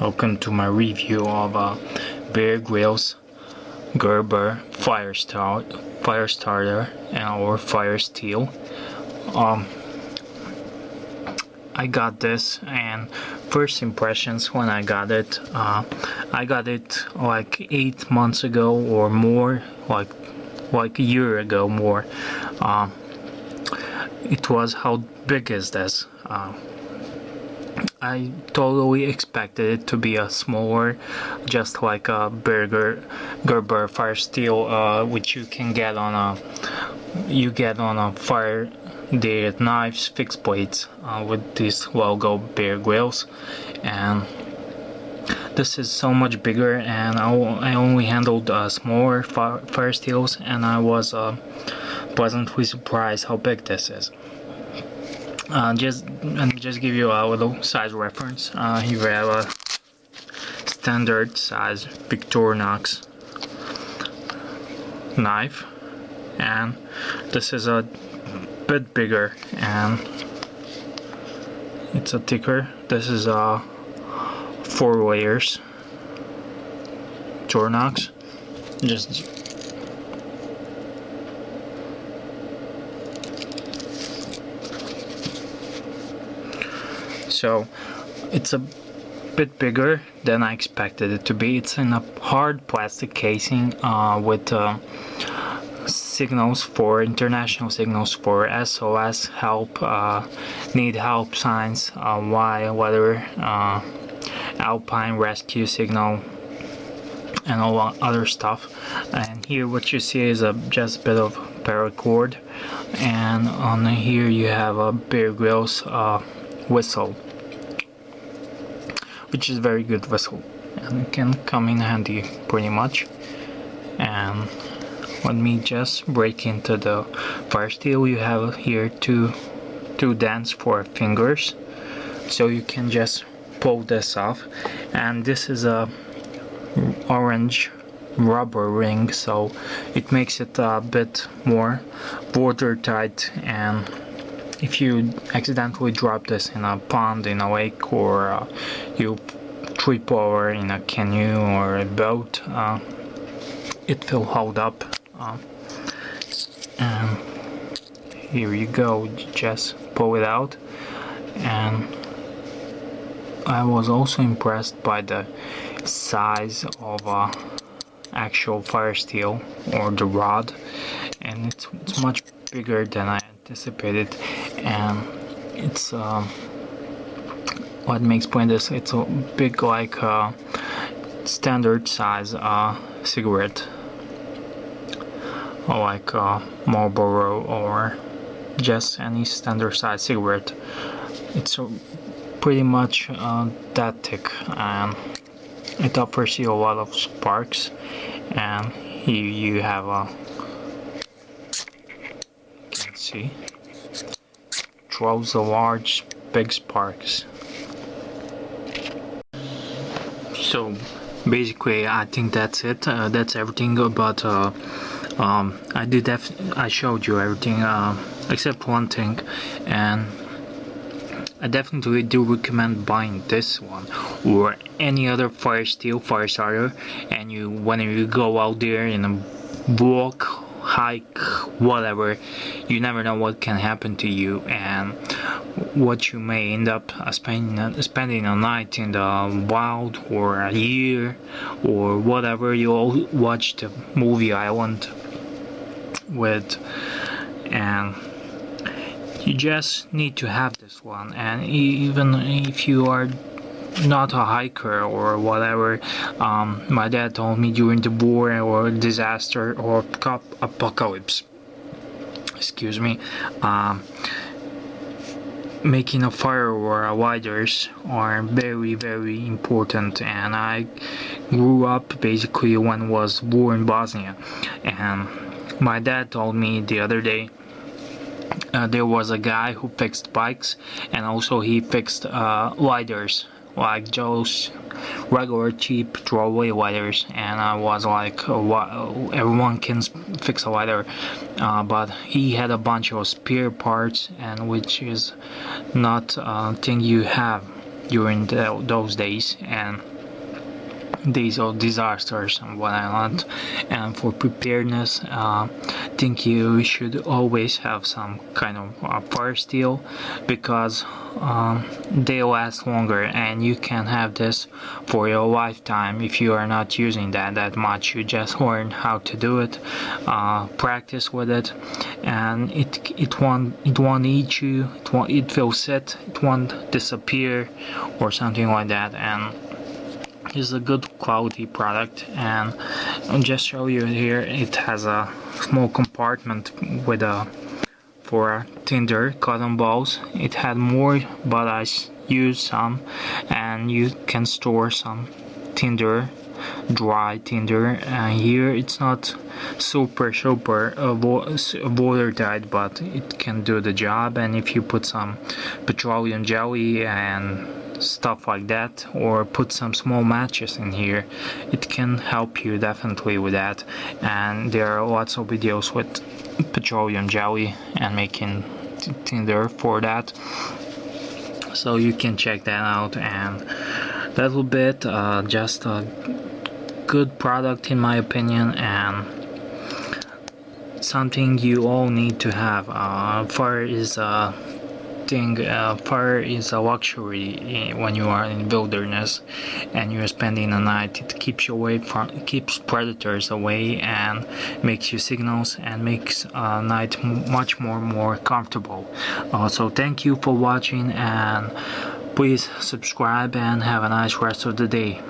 Welcome to my review of Bear Grylls Gerber fire starter or fire steel. I got this, and first impressions when I got it like 8 months ago or more, like a year ago more. It was, how big is this? I totally expected it to be a smaller, just like a Gerber fire steel, which you get on a fire dated knives, fixed blades, with this logo Bear Grylls, and this is so much bigger. And I only handled smaller fire steels, and I was pleasantly surprised how big this is. Let me just give you a little size reference. Here we have a standard size Victorinox knife, and this is a bit bigger and it's a thicker. This is 4 layers Victorinox. So it's a bit bigger than I expected it to be. It's in a hard plastic casing with signals for international signals for SOS, help, need help signs, Y, weather, alpine rescue signal, and all other stuff. And here what you see is just a bit of paracord, and on here you have a Bear Grylls whistle, which is a very good whistle, and it can come in handy pretty much. And let me just break into the fire steel. You have here two dents for fingers, so you can just pull this off. And this is a orange rubber ring, so it makes it a bit more watertight, and if you accidentally drop this in a pond, in a lake, or you trip over in a canoe or a boat, it will hold up. And here you go, just pull it out. And I was also impressed by the size of actual fire steel, or the rod, and it's much bigger than I anticipated. And it's let me explain this. It's a big, like standard size cigarette, or like Marlboro, or just any standard size cigarette. It's pretty much that thick, and it offers you a lot of sparks. And here you have you can see, throws a large big sparks. So basically I think that's it. That's everything. But I showed you everything except one thing, and I definitely do recommend buying this one or any other fire starter. And when you go out there in a walk, hike, whatever, you never know what can happen to you, and what you may end up spending a night in the wild, or a year, or whatever. You all watched the movie Island with, and you just need to have this one. And even if you are not a hiker or whatever, my dad told me during the war or disaster or apocalypse, making a fire or lighters are very, very important. And I grew up basically when was war in Bosnia, and my dad told me the other day there was a guy who fixed bikes, and also he fixed lighters, like those regular cheap throwaway lighters. And I was like, everyone can fix a lighter, but he had a bunch of spare parts, and which is not a thing you have during those days and days of disasters and whatnot. And for preparedness, I think you should always have some kind of fire steel, because they last longer and you can have this for your lifetime if you are not using that much. You just learn how to do it, practice with it, and it won't eat you, it will sit, it won't disappear or something like that. And is a good quality product. And I'll just show you here, it has a small compartment with for tinder cotton balls. It had more, but I used some, and you can store some tinder, dry tinder. And here it's not super watertight, but it can do the job. And if you put some petroleum jelly and stuff like that, or put some small matches in here, it can help you definitely with that. And there are lots of videos with petroleum jelly and making tinder for that, so you can check that out. And that will be it. Just a good product in my opinion, and something you all need to have. Fire is a thing. Fire is a luxury when you are in wilderness and you're spending the night. It keeps you away keeps predators away, and makes you signals, and makes night much more comfortable. So thank you for watching, and please subscribe and have a nice rest of the day.